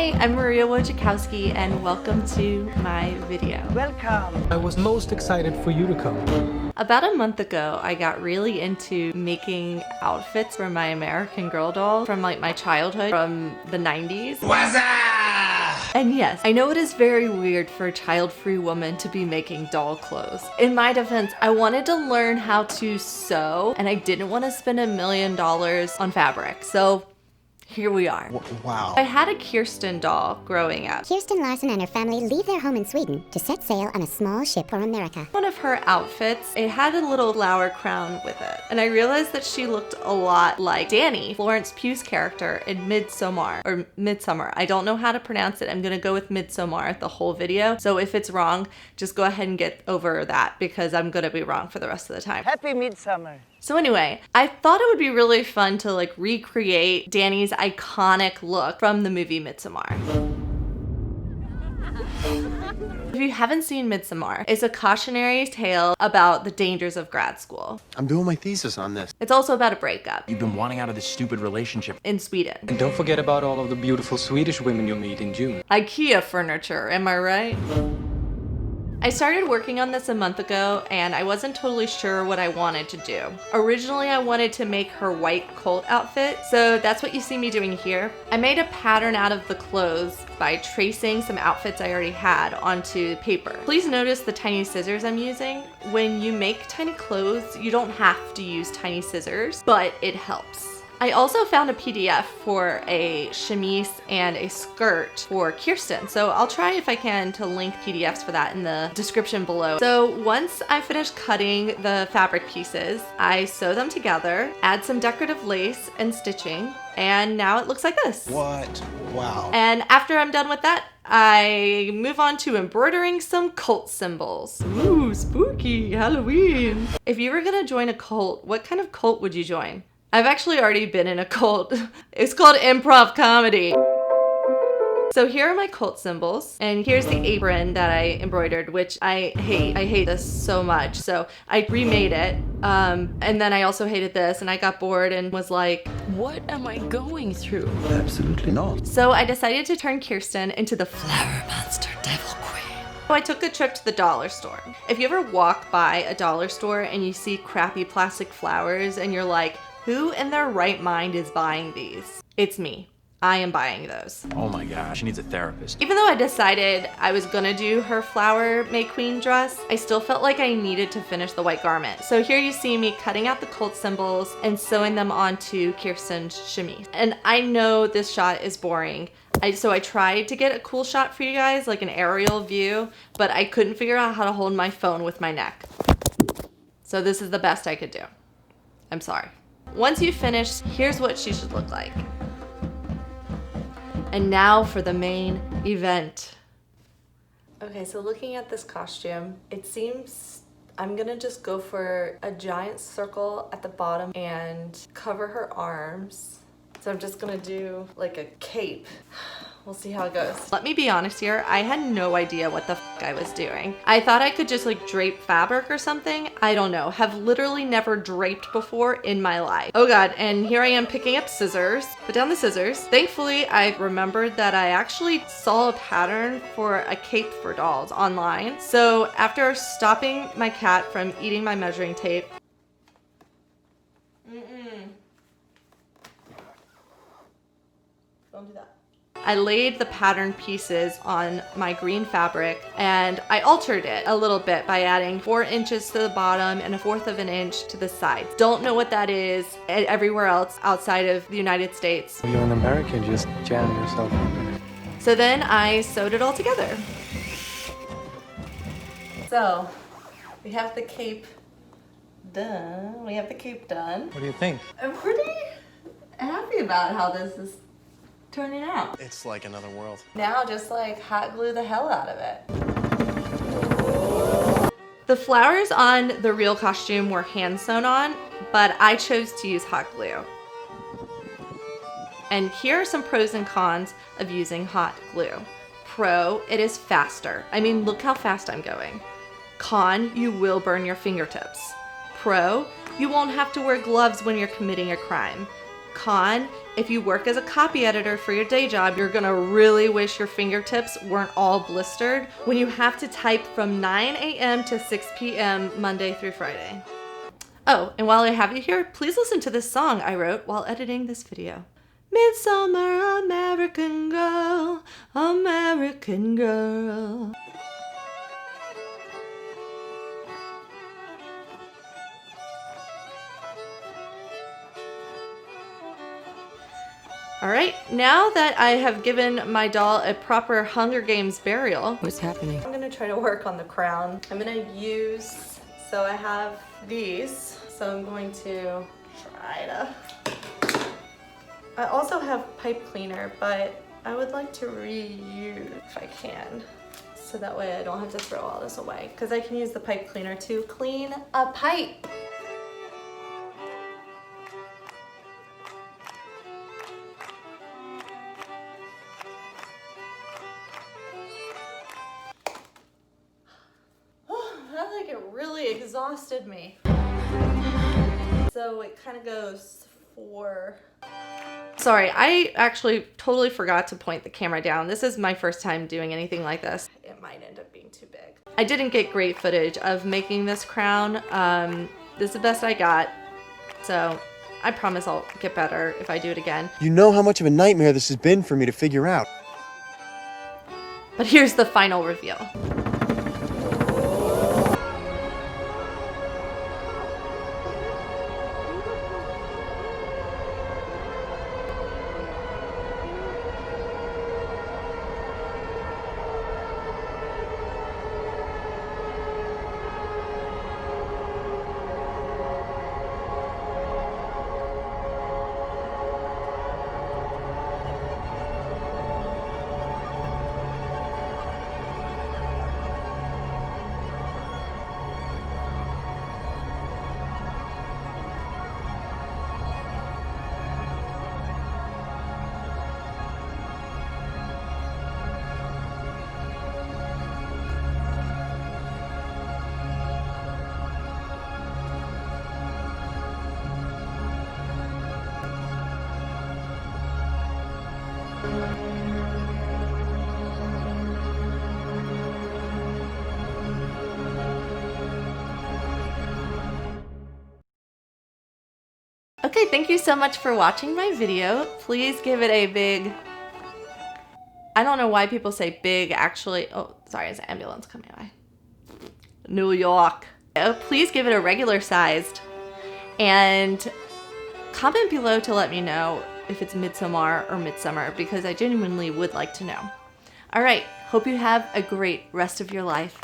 Hi, I'm Maria Wojciechowski and welcome to my video. Welcome! I was most excited for you to come. About a month ago, I got really into making outfits for my American Girl doll from like my childhood from the 90s. And yes, I know it is very weird for a child-free woman to be making doll clothes. In my defense, I wanted to learn how to sew and I didn't want to spend $1 million on fabric. So here we are. Wow. I had a Kirsten doll growing up. Kirsten Larson and her family leave their home in Sweden to set sail on a small ship for America. One of her outfits, it had a little flower crown with it. And I realized that she looked a lot like Dani, Florence Pugh's character in Midsommar, or Midsommar. I don't know how to pronounce it. I'm gonna go with Midsommar the whole video. So if it's wrong, just go ahead and get over that because I'm gonna be wrong for the rest of the time. Happy Midsommar! So anyway, I thought it would be really fun to like recreate Dani's iconic look from the movie Midsommar. If you haven't seen Midsommar, it's a cautionary tale about the dangers of grad school. I'm doing my thesis on this. It's also about a breakup You've been wanting out of this stupid relationship. in Sweden. And don't forget about all of the beautiful Swedish women you'll meet in June. IKEA furniture, am I right? I started working on this a month ago and I wasn't totally sure what I wanted to do. Originally, I wanted to make her white cult outfit, so that's what you see me doing here. I made a pattern out of the clothes by tracing some outfits I already had onto paper. Please notice the tiny scissors I'm using. When you make tiny clothes, you don't have to use tiny scissors, but it helps. I also found a PDF for a chemise and a skirt for Kirsten, so I'll try if I can to link PDFs for that in the description below. So once I finished cutting the fabric pieces, I sew them together, add some decorative lace and stitching, and now it looks like this. What? Wow. And after I'm done with that, I move on to embroidering some cult symbols. Ooh, spooky, Halloween. If you were gonna join a cult, what kind of cult would you join? I've actually already been in a cult. It's called improv comedy. So here are my cult symbols, and here's the apron that I embroidered, which I hate. I hate this so much. So I remade it, and then I also hated this, and I got bored and was like, what am I going through? Absolutely not. So I decided to turn Kirsten into the flower monster devil queen. So I took a trip to the dollar store. If you ever walk by a dollar store and you see crappy plastic flowers and you're like, who in their right mind is buying these? It's me. I am buying those. Oh my gosh, she needs a therapist. Even though I decided I was gonna do her flower May Queen dress, I still felt like I needed to finish the white garment. So here you see me cutting out the cult symbols and sewing them onto Kirsten's chemise. And I know this shot is boring. So I tried to get a cool shot for you guys, like an aerial view, but I couldn't figure out how to hold my phone with my neck. So this is the best I could do. I'm sorry. Once you've finished, here's what she should look like. And now for the main event. Okay, so looking at this costume, it seems I'm gonna just go for a giant circle at the bottom and cover her arms. So I'm just gonna do like a cape. We'll see how it goes. Let me be honest here, I had no idea what the f I was doing. I thought I could just like drape fabric or something. I don't know, have literally never draped before in my life. Oh God, and here I am picking up scissors, put down the scissors. Thankfully, I remembered that I actually saw a pattern for a cape for dolls online. So after stopping my cat from eating my measuring tape, don't do that. I laid the pattern pieces on my green fabric and I altered it a little bit by adding 4 inches to the bottom and 1/4 of an inch to the sides. Don't know what that is everywhere else outside of the United States. You're an American, just jam yourself under it. So then I sewed it all together. So we have the cape done. What do you think? I'm pretty happy about how this is turning out. It's like another world. Now just like hot glue the hell out of it. The flowers on the real costume were hand sewn on, but I chose to use hot glue. And here are some pros and cons of using hot glue. Pro, it is faster. I mean, look how fast I'm going. Con, you will burn your fingertips. Pro, you won't have to wear gloves when you're committing a crime. Con, if you work as a copy editor for your day job, you're gonna really wish your fingertips weren't all blistered when you have to type from 9 a.m. to 6 p.m. Monday through Friday. Oh, and while I have you here, please listen to this song I wrote while editing this video. Midsommar, American girl, American girl. Alright, now that I have given my doll a proper Hunger Games burial, What's happening? I'm gonna try to work on the crown. I'm gonna use, so I have these, so I'm going to try to, I also have pipe cleaner, but I would like to reuse if I can, so that way I don't have to throw all this away, because I can use the pipe cleaner to clean a pipe. That like it really exhausted me. So it kind of goes for... Sorry, I actually totally forgot to point the camera down. This is my first time doing anything like this. It might end up being too big. I didn't get great footage of making this crown. This is the best I got. So I promise I'll get better if I do it again. You know how much of a nightmare this has been for me to figure out. But here's the final reveal. Okay, thank you so much for watching my video. Please give it a big... I don't know why people say big, actually. Oh, sorry, there's an ambulance coming by. New York. Please give it a regular sized. And comment below to let me know if it's Midsommar or Midsummer, because I genuinely would like to know. All right, hope you have a great rest of your life.